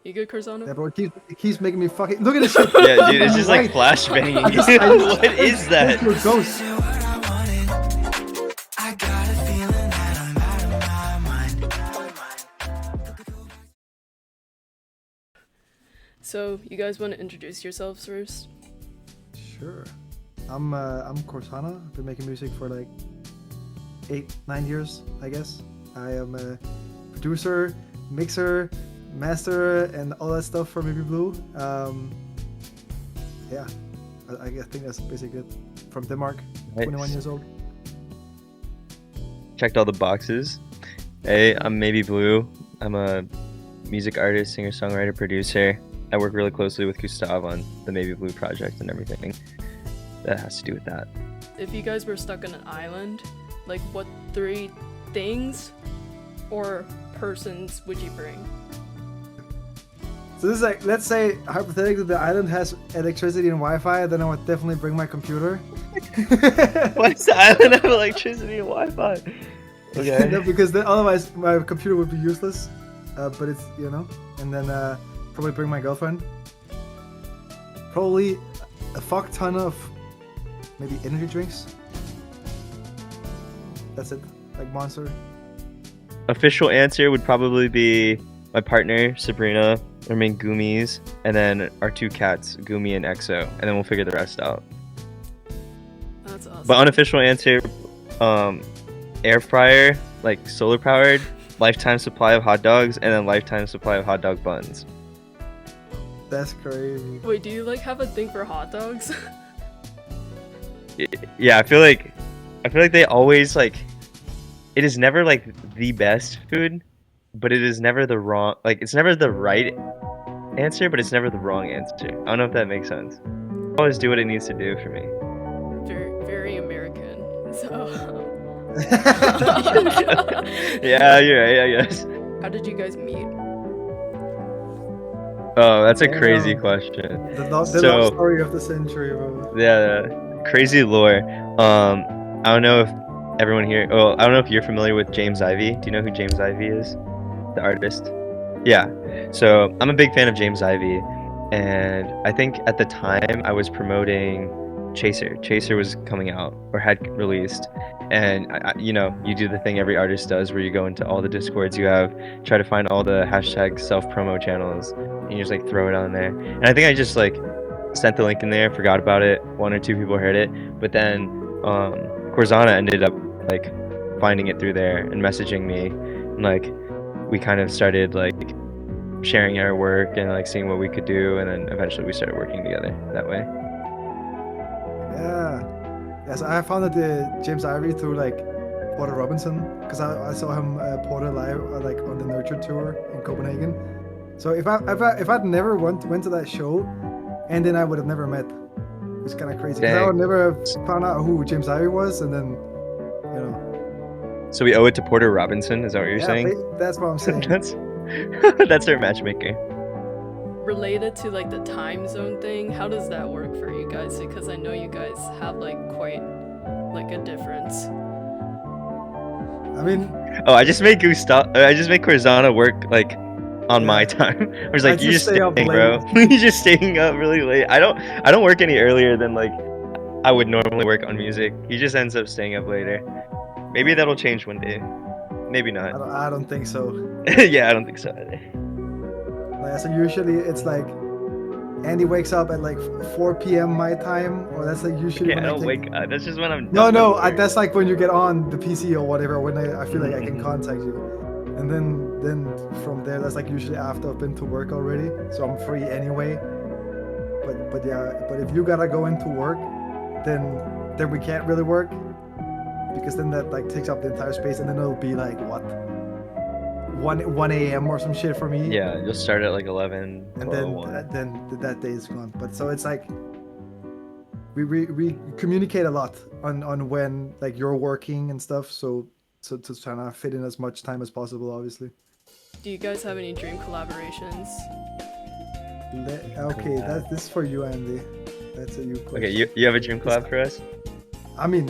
You good, Korzana? Yeah, bro, it keeps making me fucking... Look at this shit! Yeah, dude, it's just like flashbanging. What is that? It's your ghost. So, you guys want to introduce yourselves first? Sure. I'm Korzana. I've been making music for like 8-9 years, I guess. I am a producer, mixer, master, and all that stuff for Maybe Blue. Yeah, I think that's basically it. From Denmark, Nice. 21 years old. Checked all the boxes. Hey, I'm Maybe Blue. I'm a music artist, singer, songwriter, producer. I work really closely with Gustav on the Maybe Blue project and everything that has to do with that. If you guys were stuck on an island, like what 3 things or persons would you bring? So this is like, let's say hypothetically the island has electricity and Wi-Fi, then I would definitely bring my computer. What's the island have electricity and Wi-Fi? Okay. No, because then otherwise my computer would be useless. But it's, you know, and then probably bring my girlfriend. Probably a fuck ton of maybe energy drinks. That's it, like Monster. Official answer would probably be my partner, Sabrina, our main Goomies, and then our 2 cats, Goomy and Exo, and then we'll figure the rest out. That's awesome. But unofficial answer, air fryer, like solar powered, lifetime supply of hot dogs, and then lifetime supply of hot dog buns. That's crazy. Wait, do you like have a thing for hot dogs? Yeah, I feel like they always like, it is never like the best food, but it is never the wrong, like it's never the right answer, but it's never the wrong answer. I don't know if that makes sense. Always do what it needs to do for me. Very, very American. So, Yeah, you're right, I guess. how did you guys meet? Oh, that's a Damn. crazy question. The love So- story of the century, bro. Yeah, crazy lore. I don't know if everyone here. Oh, I don't know if you're familiar with James Ivy. Do you know who James Ivy is? The artist. Yeah. So I'm a big fan of James Ivy, and I think at the time I was promoting Chaser. Chaser was coming out or had released, and you know, you do the thing every artist does, where you go into all the discords you have, try to find all the hashtag self-promo channels, and you just like throw it on there. And I think I just like sent the link in there, forgot about it. 1 or 2 people heard it, but then Korzana ended up like finding it through there and messaging me, and like we kind of started like sharing our work and like seeing what we could do, and then eventually we started working together that way. Yeah. Yes, I found that James Ivy through like Porter Robinson, because I saw him Porter live like on the Nurture tour in Copenhagen. So if I'd never went to that show, and then I would have never met. It's kind of crazy, because I Dang. would never have found out who James Ivy was, and then, you know. So we owe it to Porter Robinson, is that what you're saying? That's what I'm saying. That's our matchmaker. Related to like the time zone thing, how does that work for you guys? Because I know you guys have like quite like a difference. I mean, Oh, I just make Korzana work like on my time. I was like, I you just just stay up staying, bro. You're just staying up really late. I don't work any earlier than like I would normally work on music. He just ends up staying up later. Maybe that'll change one day. Maybe not. I don't think so. Yeah, I don't think so either. Like, so usually it's like Andy wakes up at like 4 p.m. my time, or that's like usually Yeah, I when don't take... wake up. That's just when I'm No, done with work. that's like when you get on the PC or whatever, when I feel like I can contact you. And then from there, that's like usually after I've been to work already, so I'm free anyway. But if you gotta go into work, then we can't really work, because then that like takes up the entire space, and then it'll be like what, 1 a.m. or some shit for me. Yeah, you'll start at like 11, 12, And 1. then that day is gone. But so it's like we communicate a lot on when like you're working and stuff. So to try to fit in as much time as possible, obviously. Do you guys have any dream collaborations? Okay, this is for you, Andy. That's a you question. Okay, you have a dream collab for us? I mean,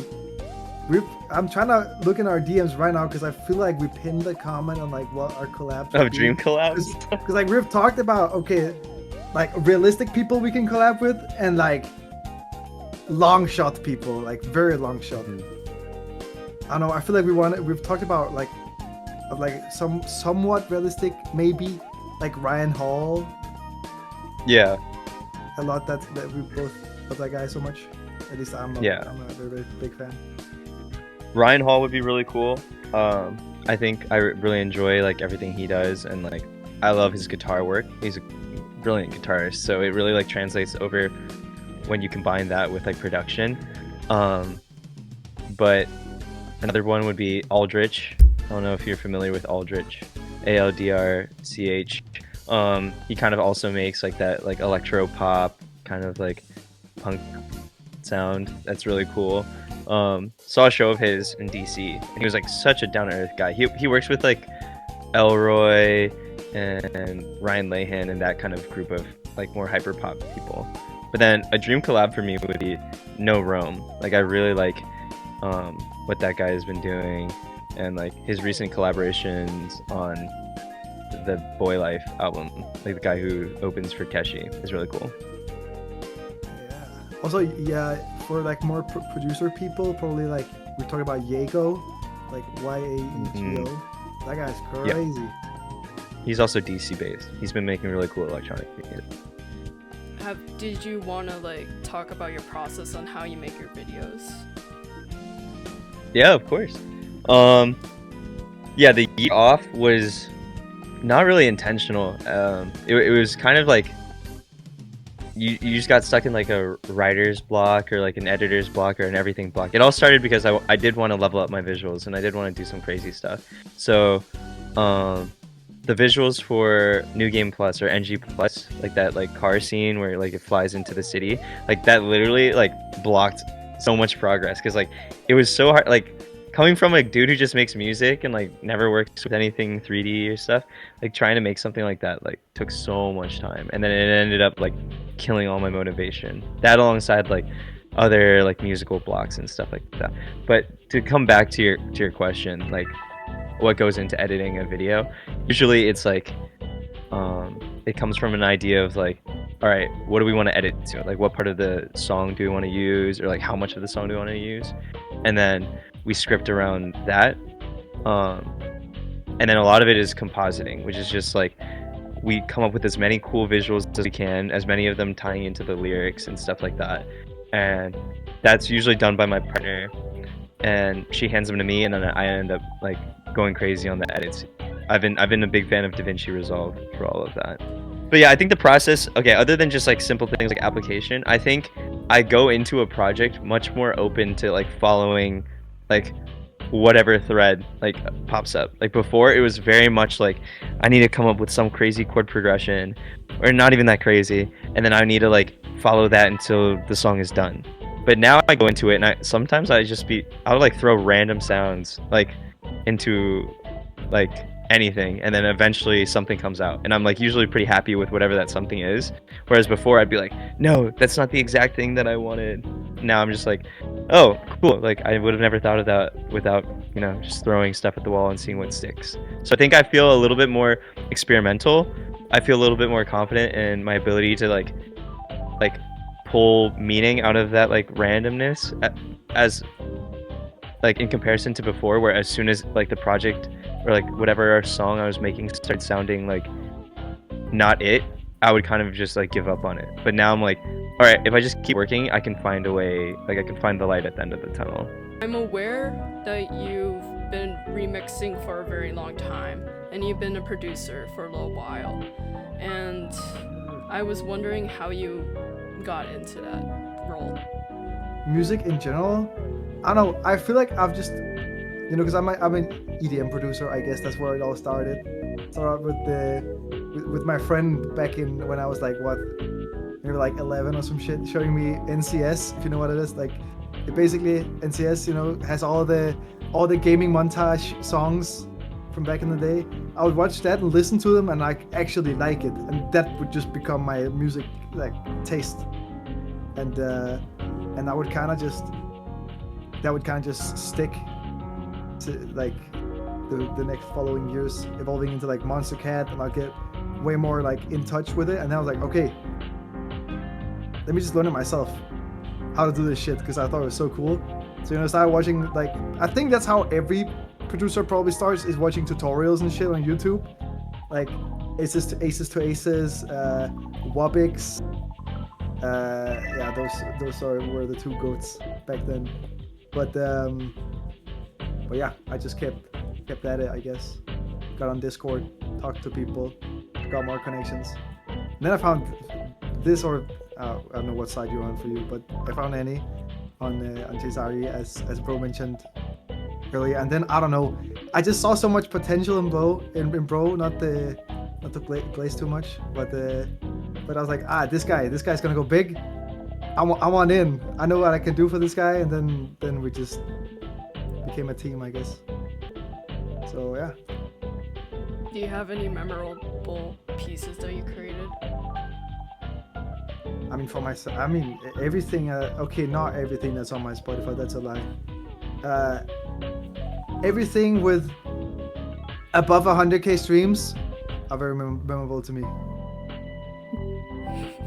I'm trying to look in our DMs right now because I feel like we pinned a comment on like what our collabs Oh, would be. dream collabs. Because like we've talked about, okay, like realistic people we can collab with and like long shot people, like very long shot. I don't know. I feel like we've talked about like somewhat realistic, maybe like Ryan Hall. Yeah. A lot that we both love that guy so much. At least I'm a very, very big fan. Ryan Hall would be really cool. I think I really enjoy like everything he does, and like I love his guitar work. He's a brilliant guitarist, so it really like translates over when you combine that with like production. But another one would be Aldrich. I don't know if you're familiar with Aldrich, Aldrch. He kind of also makes like that like electro pop kind of like punk sound. That's really cool. Saw a show of his in DC, and he was like such a down to earth guy. He works with like Elroy and Ryan Lehan and that kind of group of like more hyper pop people. But then a dream collab for me would be No Rome. Like I really like what that guy has been doing, and like his recent collaborations on the Boy Life album, like the guy who opens for Keshi, is really cool. Yeah. Also, yeah, for like more producer people, probably like we talk about Yaego, like Yaego. That guy's crazy. Yeah. He's also DC based. He's been making really cool electronic music. Did you want to like talk about your process on how you make your videos? Yeah, of course. Yeah, the year off was not really intentional. It was kind of like you just got stuck in like a writer's block or like an editor's block or an everything block. It all started because I did want to level up my visuals, and I did want to do some crazy stuff. So the visuals for New Game Plus or NG Plus, like that like car scene where like it flies into the city, like that literally like blocked so much progress, because like it was so hard, like coming from a dude who just makes music and like never works with anything 3D or stuff, like trying to make something like that like took so much time, and then it ended up like killing all my motivation. That alongside like other like musical blocks and stuff like that. But to come back to your question, like what goes into editing a video, usually it's like it comes from an idea of like, all right, what do we want to edit to? Like what part of the song do we want to use, or like how much of the song do we want to use? And then we script around that. And then a lot of it is compositing, which is just like we come up with as many cool visuals as we can, as many of them tying into the lyrics and stuff like that. And that's usually done by my partner, and she hands them to me, and then I end up like going crazy on the edits. I've been a big fan of DaVinci Resolve for all of that. But yeah, I think the process, okay, other than just like simple things like application, I think I go into a project much more open to like following like whatever thread like pops up. Like before, it was very much like I need to come up with some crazy chord progression, or not even that crazy, and then I need to like follow that until the song is done. But now I go into it, and sometimes I'll like throw random sounds like into like anything, and then eventually something comes out, and I'm like usually pretty happy with whatever that something is. Whereas before I'd be like, no, that's not the exact thing that I wanted. Now I'm just like, oh cool, like I would have never thought of that without, you know, just throwing stuff at the wall and seeing what sticks. So I think I feel a little bit more experimental. I feel a little bit more confident in my ability to like pull meaning out of that like randomness, as like in comparison to before, where as soon as like the project or like whatever song I was making started sounding like not it, I would kind of just like give up on it. But now I'm like, all right, if I just keep working, I can find a way, like I can find the light at the end of the tunnel. I'm aware that you've been remixing for a very long time, and you've been a producer for a little while, and I was wondering how you got into that role. Music in general, I don't know. I feel like I've just, you know, because I'm an EDM producer. I guess that's where it all started. Started with my friend back in when I was like maybe like 11 or some shit, showing me NCS, if you know what it is. Like it basically NCS, you know, has all the gaming montage songs from back in the day. I would watch that and listen to them, and I actually like it, and that would just become my music like taste. And that would kind of just stick like the next following years evolving into like Monster Cat, and I'll get way more like in touch with it. And then I was like, okay, let me just learn it myself how to do this shit, because I thought it was so cool. So I started watching, like, I think that's how every producer probably starts, is watching tutorials and shit on YouTube, like Aces to Aces, Wobix. Yeah, those were the two goats back then. But yeah, I just kept at it, I guess. Got on Discord, talked to people, got more connections. And then I found this, or I don't know what side you're on for you, but I found Annie on Cesari, as Bro mentioned earlier. And then I don't know, I just saw so much potential in Bro, not to glaze too much, but I was like, this guy's gonna go big. I want in. I know what I can do for this guy, and then we just became a team, I guess. So yeah. Do you have any memorable pieces that you created? I mean, for myself, I mean, everything, okay, not everything that's on my Spotify, that's a lie. Everything with above 100k streams are very memorable to me.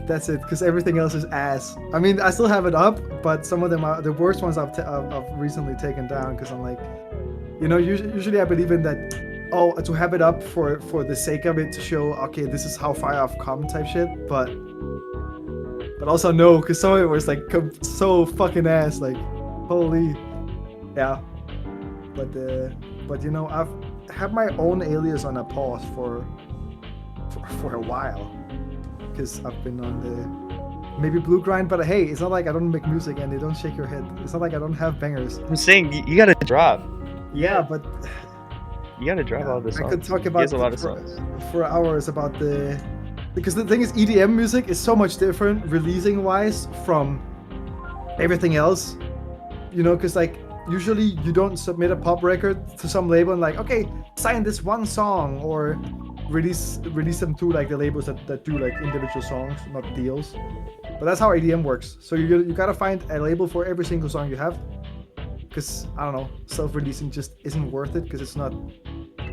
That's it, because everything else is ass. I mean, I still have it up, but some of them are the worst ones I've recently taken down, because I'm like, usually I believe in that, to have it up for the sake of it, to show, okay, this is how far I've come type shit, but also no, because some of it was like so fucking ass, like, holy, yeah. But I've had my own alias on a pause for a while, because I've been on the maybe blue grind, but hey, it's not like I don't make music and they don't shake your head. It's not like I don't have bangers. I'm saying you gotta drop. Yeah, but you gotta drop all this. I could talk about he has a lot of songs for hours about because the thing is, EDM music is so much different releasing wise from everything else, because like usually you don't submit a pop record to some label and like, okay, sign this one song, or release them to like the labels that do like individual songs, not deals. But that's how EDM works. So you gotta find a label for every single song you have, because I don't know, self-releasing just isn't worth it, because it's not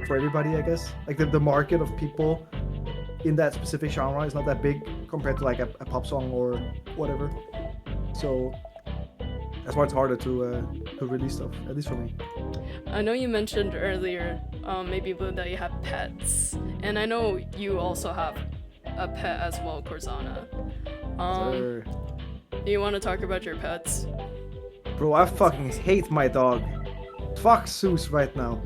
for everybody, I guess. Like the market of people in that specific genre is not that big compared to like a pop song or whatever. So that's why it's harder to release stuff, at least for me. I know you mentioned earlier, maybe Blue, that you have pets, and I know you also have a pet as well, Korzana. Do you want to talk about your pets? Bro, I fucking hate my dog. Fuck Zeus right now.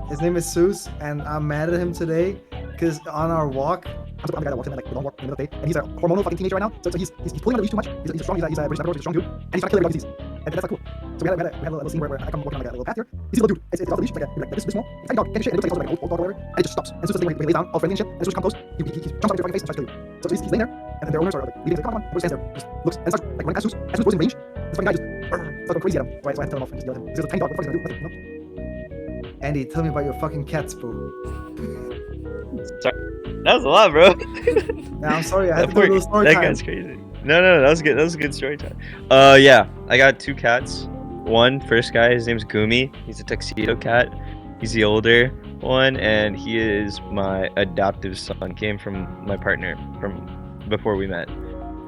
His name is Zeus, and I'm mad at him today because on our walk, I'm the guy that walks in like the long walk in the middle of the day, and he's a hormonal fucking teenager right now. So he's pulling on the leash too much. He's a British Labrador, he's a strong dude, and he's trying to kill every dog he sees. And that's not cool. So we had a little scene where I come walking on like a little path here. He's a little dude. It's off the leash, like this small. It's a tiny dog, can't do shit. It looks like an old dog or whatever, and it just stops. And so this thing where he lays down, all friendly and shit, and Zeus comes close, he jumps up into your fucking face and starts to kill you. So he's laying there, and then their owners are like leaving, like, come on, everybody stands there, just looks and starts like running past Zeus. As Zeus goes in range, this fucking guy just starts going crazy at him. So I had to tell him off and just yell at him. He's a tiny dog, what the fuck is he gonna do? Nothing, Andy, tell me about your fucking cats, bro. Sorry. That was a lot, bro. Nah, I'm sorry, I had to do a little story time. That guy's crazy. No, that was good. That was a good story time. Yeah, I got two cats. First guy, his name's Gumi. He's a tuxedo cat. He's the older one, and he is my adoptive son. Came from my partner from before we met.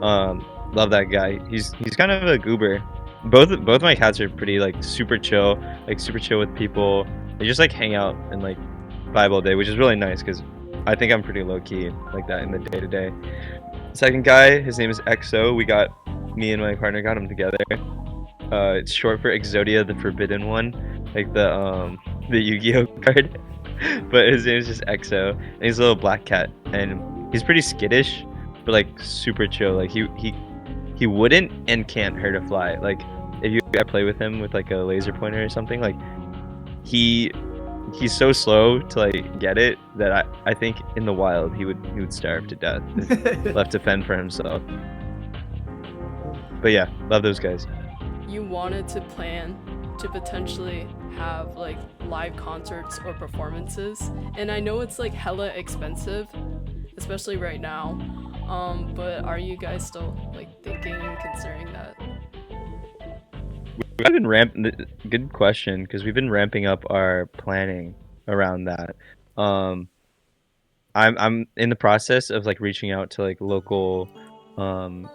Love that guy. He's kind of a goober. Both my cats are pretty like super chill with people. They just like hang out and like vibe all day, which is really nice because I think I'm pretty low key like that in the day to day. Second guy, his name is XO. Me and my partner got him together. It's short for Exodia, the Forbidden One, like the Yu-Gi-Oh card. But his name is just XO, and he's a little black cat, and he's pretty skittish, but like super chill. Like he wouldn't and can't hurt a fly. Like if you play with him with like a laser pointer or something, like he's so slow to like get it that I think in the wild he would starve to death if left to fend for himself. But yeah, love those guys. You wanted to plan to potentially have like live concerts or performances, and I know it's like hella expensive, especially right now. But are you guys still like thinking and considering that? I've been good question, because we've been ramping up our planning around that. Um, I'm in the process of like reaching out to like local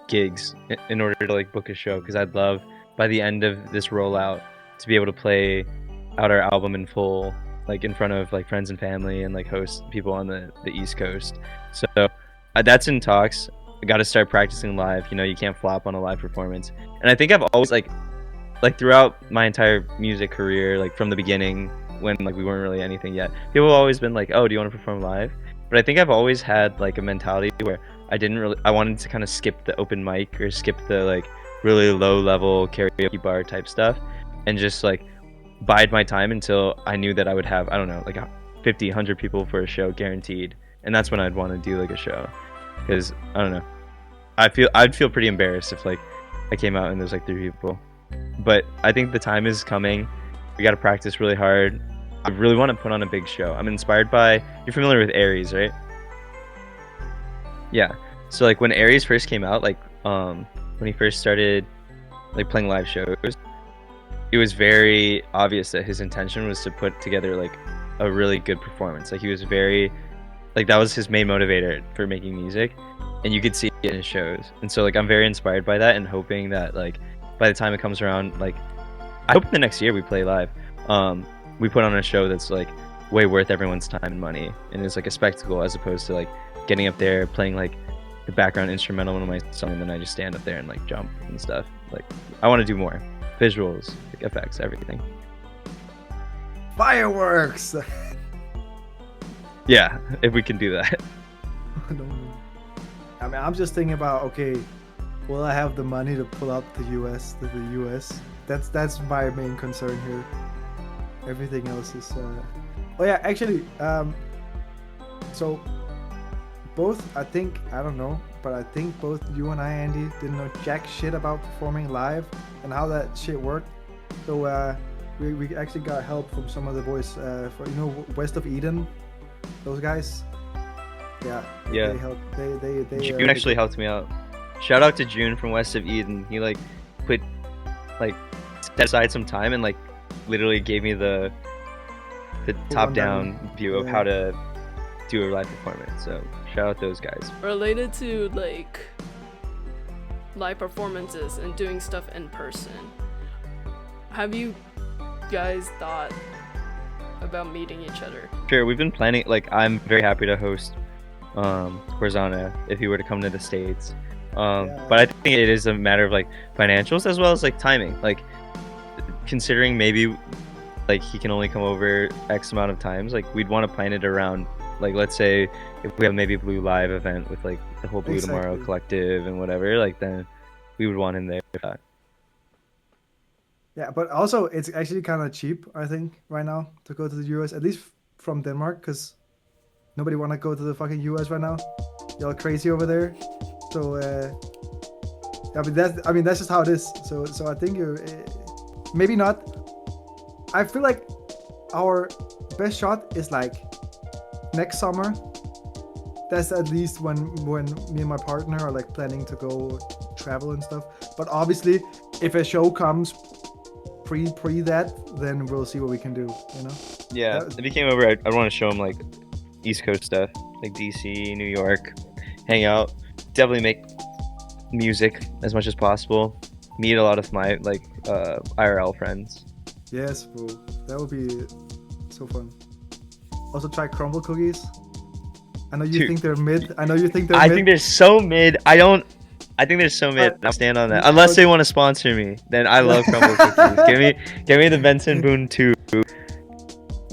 gigs in order to like book a show, because I'd love by the end of this rollout to be able to play out our album in full, like in front of like friends and family, and like host people on the East Coast. So that's in talks. I got to start practicing live. You know, you can't flop on a live performance. And I think I've always like throughout my entire music career, like from the beginning when like we weren't really anything yet, people have always been like, "Oh, do you want to perform live?" But I think I've always had like a mentality where I wanted to kind of skip the open mic or skip the like really low level karaoke bar type stuff, and just like bide my time until I knew that I would have, I don't know, like 50, 100 people for a show guaranteed, and that's when I'd want to do like a show, because I don't know, I'd feel pretty embarrassed if like I came out and there's like 3 people. But I think the time is coming. We got to practice really hard. I really want to put on a big show. I'm inspired by, you're familiar with Aries, right? Yeah. So like when Aries first came out, like when he first started like playing live shows, it was very obvious that his intention was to put together like a really good performance. Like he was very, like that was his main motivator for making music, and you could see it in his shows. And so like I'm very inspired by that, and hoping that like by the time it comes around, like I hope the next year we play live, we put on a show that's like way worth everyone's time and money, and it's like a spectacle, as opposed to like getting up there playing like the background instrumental in my song, and then I just stand up there and like jump and stuff. Like I want to do more visuals, like effects, everything. Fireworks. Yeah, if we can do that. I mean, I'm just thinking about, okay, will I have the money to pull out the US to the US? That's my main concern here. Everything else is oh yeah, actually, so both, I think, I don't know, but I think both you and I, Andy, didn't know jack shit about performing live and how that shit worked. So we actually got help from some of the boys, for, you know, West of Eden, those guys. Yeah. Yeah. They helped. They June actually helped me out. Shout out to June from West of Eden. He like put like set aside some time and like literally gave me the top down view of how to do a live performance. So shout out those guys. Related to like live performances and doing stuff in person, have you guys thought about meeting each other? Sure, we've been planning. Like I'm very happy to host Korzana if he were to come to the States. But I think it is a matter of like financials as well as like timing. Like considering maybe like he can only come over X amount of times, like we'd want to plan it around, like let's say if we have maybe a Blue Live event with like the whole Blue Tomorrow collective and whatever, like then we would want him there for that. Yeah, but also it's actually kind of cheap, I think, right now to go to the US, at least from Denmark, because nobody want to go to the fucking US right now. Y'all crazy over there. So I mean that's just how it is. So I think maybe not. I feel like our best shot is like next summer. That's at least when me and my partner are like planning to go travel and stuff. But obviously, if a show comes pre that, then we'll see what we can do. You know? Yeah, if he came over, I'd want to show him like East Coast stuff, like DC, New York, hang out, definitely make music as much as possible, meet a lot of my like IRL friends. Yes, bro, that would be so fun. Also try crumble cookies. I know you think they're mid. I think they're so mid. I think they're so mid. I'll stand on that. Unless they want to sponsor me, then I love crumble cookies. Give me the Benson Boone 2.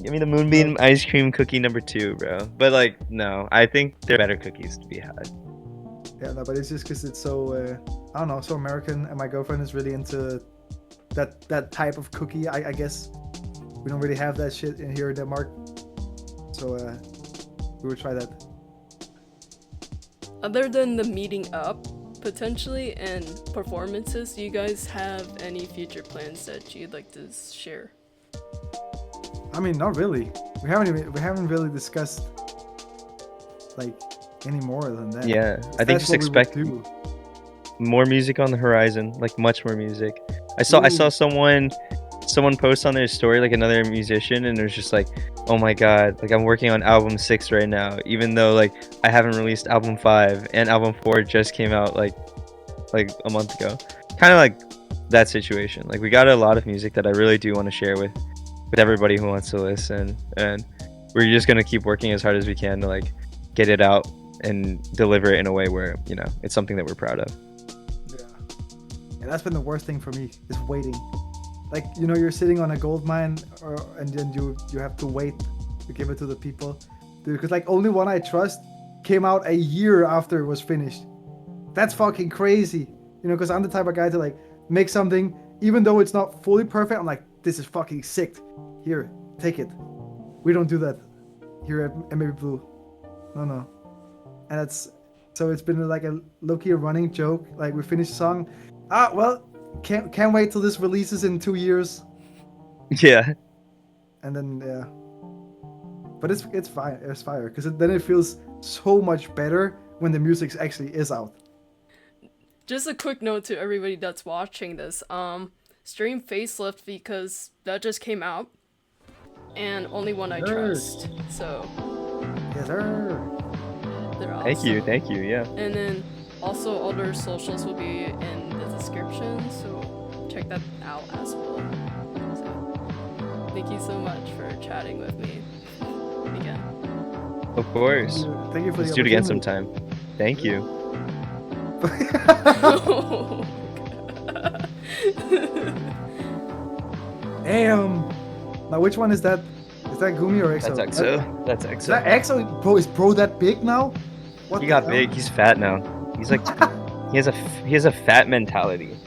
Give me the Moonbeam ice cream cookie number 2, bro. But like, no, I think there are better cookies to be had. Yeah, no, but it's just because it's so I don't know, so American, and my girlfriend is really into that type of cookie. I guess we don't really have that shit in here in Denmark, so we would try that. Other than the meeting up potentially and performances, do you guys have any future plans that you'd like to share? I mean, not really. We haven't really discussed like any more than that. Yeah, I think just expect more music on the horizon, like much more music. I saw someone post on their story, like another musician, and it was just like, oh my god, like I'm working on album 6 right now, even though like I haven't released album 5 and album 4 just came out like a month ago. Kind of like that situation. Like we got a lot of music that I really do want to share with everybody who wants to listen, and we're just gonna keep working as hard as we can to like get it out and deliver it in a way where, you know, it's something that we're proud of. Yeah. And that's been the worst thing for me, is waiting. Like, you know, you're sitting on a gold mine, and then you have to wait to give it to the people. Dude, because like Only One I Trust came out a year after it was finished. That's fucking crazy. You know, because I'm the type of guy to like make something, even though it's not fully perfect, I'm like, this is fucking sick. Here, take it. We don't do that here at MAB Blue. No. And that's, so it's been like a low-key running joke. Like we finished the song. Well, can't wait till this releases in 2 years. Yeah. And then yeah. But it's fine. It's fire because then it feels so much better when the music actually is out. Just a quick note to everybody that's watching this. Stream facelift because that just came out, and Only One I Trust. So. Yes, sir. They're awesome. Thank you, yeah. And then also all their socials will be in the description, so check that out as well. So thank you so much for chatting with me again. Of course. Thank you for Let's the do it again opportunity. sometime. Thank you. Damn. Now which one is that? Is that Gumi or EXO? That's EXO. That's Is EXO. that EXO? Bro, is Bro that big now? What He the got hell? big. He's fat now. He's like, he has a fat mentality.